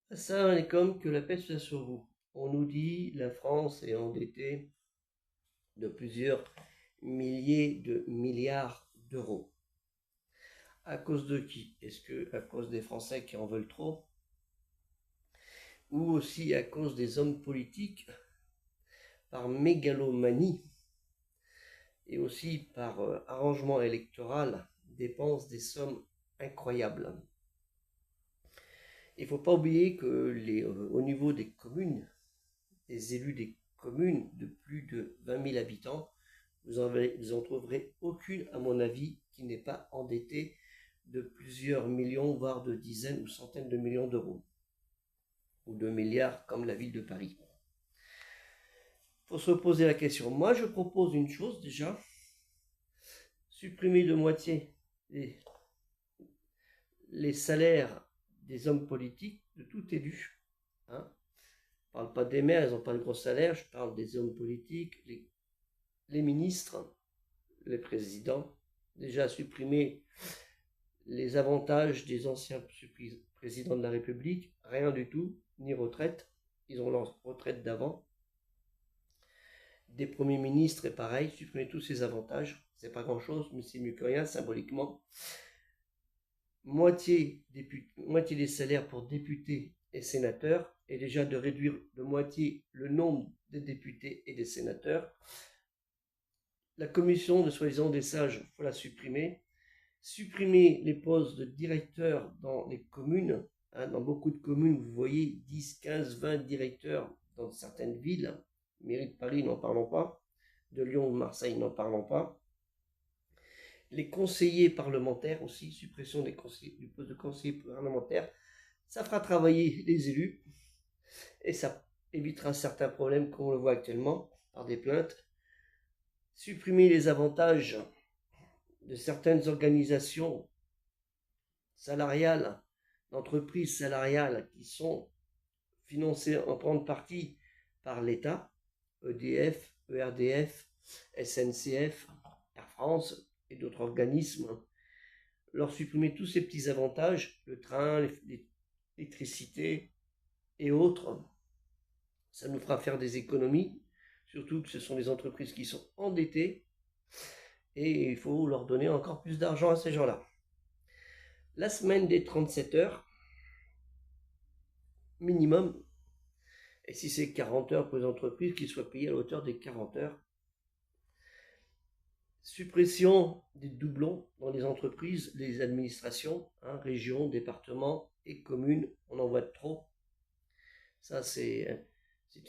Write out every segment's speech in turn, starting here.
Assalamu alaikum, que la paix soit sur vous. On nous dit la France est endettée de plusieurs milliers de milliards d'euros. À cause de qui? Est-ce que à cause des Français qui en veulent trop? Ou aussi à cause des hommes politiques par mégalomanie et aussi par arrangement électoral dépensent des sommes incroyables. Il ne faut pas oublier que au niveau des communes, des élus des communes de plus de 20 000 habitants, vous en trouverez aucune, à mon avis, qui n'est pas endettée de plusieurs millions, voire de dizaines ou centaines de millions d'euros, ou de milliards comme la ville de Paris. Il faut se poser la question. Moi, je propose une chose déjà, supprimer de moitié les salaires des hommes politiques, de tout élu. Hein. Je ne parle pas des maires, ils n'ont pas de gros salaires, je parle des hommes politiques, les ministres, les présidents. Déjà supprimer les avantages des anciens présidents de la République, rien du tout, ni retraite. Ils ont leur retraite d'avant. Des premiers ministres, et pareil, supprimer tous ces avantages. C'est pas grand chose, mais c'est mieux que rien symboliquement. Moitié des salaires pour députés et sénateurs, et déjà de réduire de moitié le nombre des députés et des sénateurs. La commission de soi-disant des sages, il faut la supprimer. Supprimer les postes de directeurs dans les communes. Hein, dans beaucoup de communes, vous voyez 10, 15, 20 directeurs dans certaines villes. Mairie de Paris, n'en parlons pas. De Lyon ou de Marseille, n'en parlons pas. Les conseillers parlementaires aussi, suppression du poste de conseiller parlementaire. Ça fera travailler les élus et ça évitera certains problèmes qu'on le voit actuellement par des plaintes. Supprimer les avantages de certaines organisations salariales, d'entreprises salariales qui sont financées en grande partie par l'État, EDF, ERDF, SNCF, Air France et d'autres organismes, leur supprimer tous ces petits avantages, le train, l'électricité et autres, ça nous fera faire des économies, surtout que ce sont des entreprises qui sont endettées et il faut leur donner encore plus d'argent à ces gens-là. La semaine des 37 heures, minimum, et si c'est 40 heures pour les entreprises, qu'ils soient payés à la hauteur des 40 heures. Suppression des doublons dans les entreprises, les administrations, hein, régions, départements et communes, on en voit trop. Ça, c'est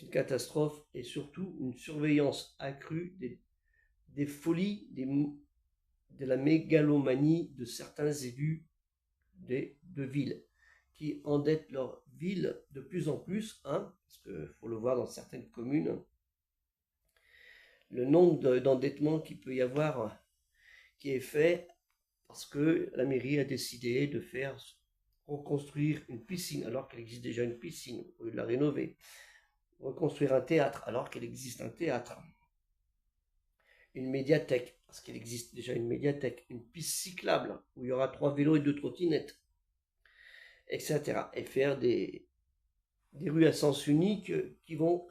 une catastrophe et surtout une surveillance accrue des folies, de la mégalomanie de certains élus de villes qui endettent leur ville de plus en plus, hein, parce qu'il faut le voir dans certaines communes, le nombre d'endettements qu'il peut y avoir qui est fait parce que la mairie a décidé de faire reconstruire une piscine alors qu'elle existe déjà une piscine, au lieu de la rénover, reconstruire un théâtre alors qu'il existe un théâtre, une médiathèque parce qu'il existe déjà une médiathèque, une piste cyclable où il y aura 3 vélos et 2 trottinettes, etc. Et faire des rues à sens unique qui vont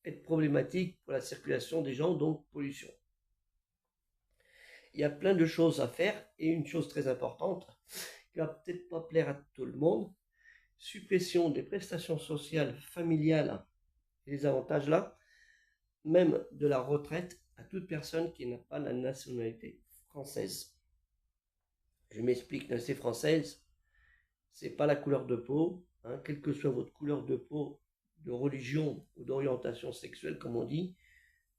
être problématiques pour la circulation des gens, donc pollution. Il y a plein de choses à faire et une chose très importante qui va peut-être pas plaire à tout le monde, suppression des prestations sociales familiales et les avantages là, même de la retraite à toute personne qui n'a pas la nationalité française. Je m'explique, la nationalité française, c'est pas la couleur de peau, hein, quelle que soit votre couleur de peau, de religion ou d'orientation sexuelle, comme on dit,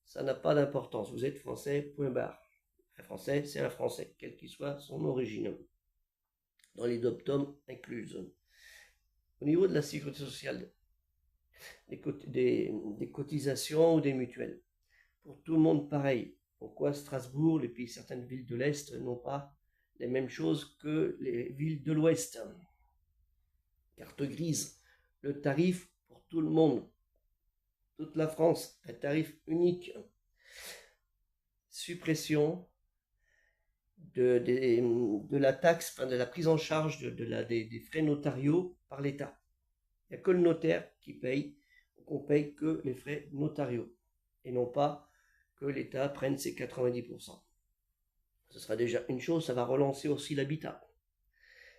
ça n'a pas d'importance. Vous êtes français, point barre. Un français, c'est un français, quelle qu'il soit son origine, dans les dom-toms incluses. Au niveau de la sécurité sociale, des cotisations ou des mutuelles. Pour tout le monde, pareil. Pourquoi Strasbourg, et puis certaines villes de l'Est n'ont pas les mêmes choses que les villes de l'Ouest? Carte grise, le tarif pour tout le monde, toute la France, un tarif unique. Suppression de la taxe, enfin de la prise en charge des frais notariaux par l'État. Il n'y a que le notaire qui paye, donc on paye que les frais notariaux, et non pas que l'État prenne ses 90%. Ce sera déjà une chose, ça va relancer aussi l'habitat.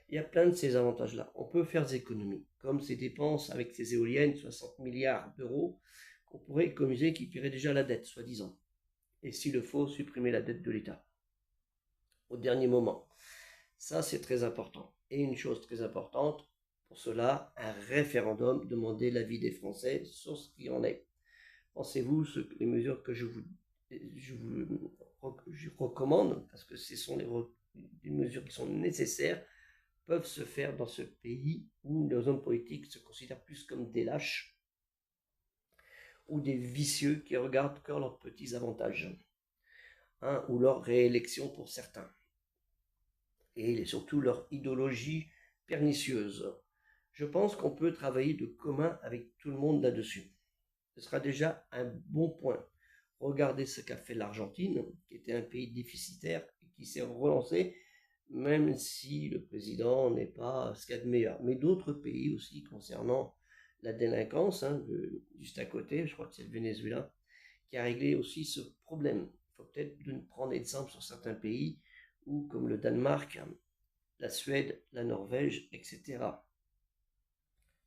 Il y a plein de ces avantages-là. On peut faire des économies, comme ces dépenses avec ces éoliennes, 60 milliards d'euros, qu'on pourrait économiser, qui paieraient déjà la dette, soi-disant. Et s'il le faut, supprimer la dette de l'État au dernier moment. Ça, c'est très important. Et une chose très importante, pour cela, un référendum, demander l'avis des Français sur ce qu'il en est. Pensez-vous les mesures que je recommande, parce que ce sont des mesures qui sont nécessaires, peuvent se faire dans ce pays où les hommes politiques se considèrent plus comme des lâches ou des vicieux qui regardent que leurs petits avantages, hein, ou leur réélection pour certains, et surtout leur idéologie pernicieuse. Je pense qu'on peut travailler de commun avec tout le monde là-dessus. Ce sera déjà un bon point. Regardez ce qu'a fait l'Argentine, qui était un pays déficitaire et qui s'est relancé, même si le président n'est pas ce qu'il y a de meilleur. Mais d'autres pays aussi, concernant la délinquance, hein, juste à côté, je crois que c'est le Venezuela, qui a réglé aussi ce problème. Il faut peut-être prendre exemple sur certains pays, où, comme le Danemark, la Suède, la Norvège, etc.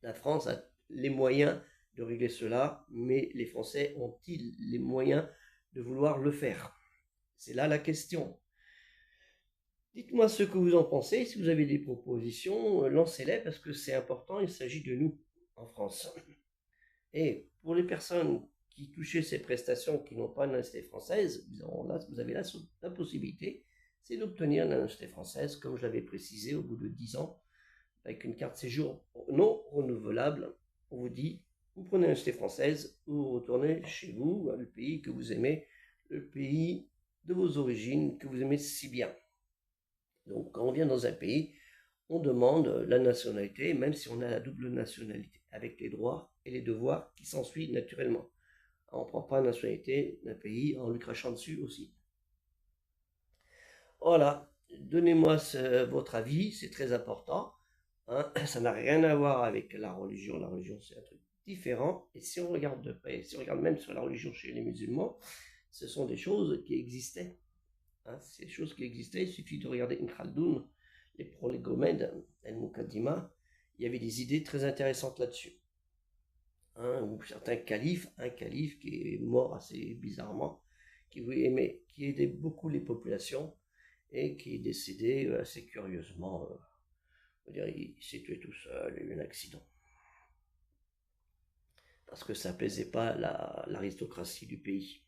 La France a les moyens de régler cela, mais les Français ont-ils les moyens de vouloir le faire? C'est là la question. Dites-moi ce que vous en pensez. Si vous avez des propositions, lancez-les parce que c'est important. Il s'agit de nous en France. Et pour les personnes qui touchaient ces prestations qui n'ont pas une nationalité française, vous avez la possibilité, c'est d'obtenir la nationalité française, comme je l'avais précisé, au bout de 10 ans, avec une carte séjour non renouvelable. On vous dit, vous prenez la nationalité française, vous retournez chez vous, le pays que vous aimez, le pays de vos origines que vous aimez si bien. Donc, quand on vient dans un pays, on demande la nationalité, même si on a la double nationalité, avec les droits et les devoirs qui s'ensuivent naturellement. On ne prend pas la nationalité d'un pays en lui crachant dessus aussi. Voilà, donnez-moi votre avis, c'est très important. Hein. Ça n'a rien à voir avec la religion. La religion, c'est un truc différent. Et si on regarde de près, si on regarde même sur la religion chez les musulmans, ce sont des choses qui existaient. Hein, ces choses qui existaient, il suffit de regarder Ibn Khaldoun, les prolégomèdes, El-Mukaddima, il y avait des idées très intéressantes là-dessus. Hein, ou certains califes, un calife qui est mort assez bizarrement, qui aidait beaucoup les populations et qui est décédé assez curieusement. On dirait qu'il s'est tué tout seul, il y a eu un accident. Parce que ça ne plaisait pas l'aristocratie du pays.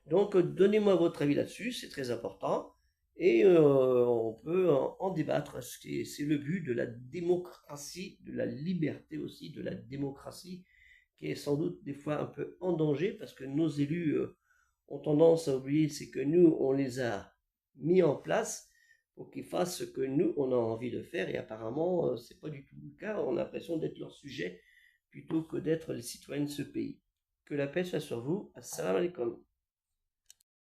Donc, donnez-moi votre avis là-dessus, c'est très important. Et on peut en débattre. C'est le but de la démocratie, de la liberté aussi, de la démocratie, qui est sans doute des fois un peu en danger, parce que nos élus ont tendance à oublier, c'est que nous, on les a mis en place pour qu'ils fassent ce que nous, on a envie de faire. Et apparemment, c'est pas du tout le cas. On a l'impression d'être leur sujet plutôt que d'être les citoyens de ce pays. Que la paix soit sur vous. Assalamu alaikum.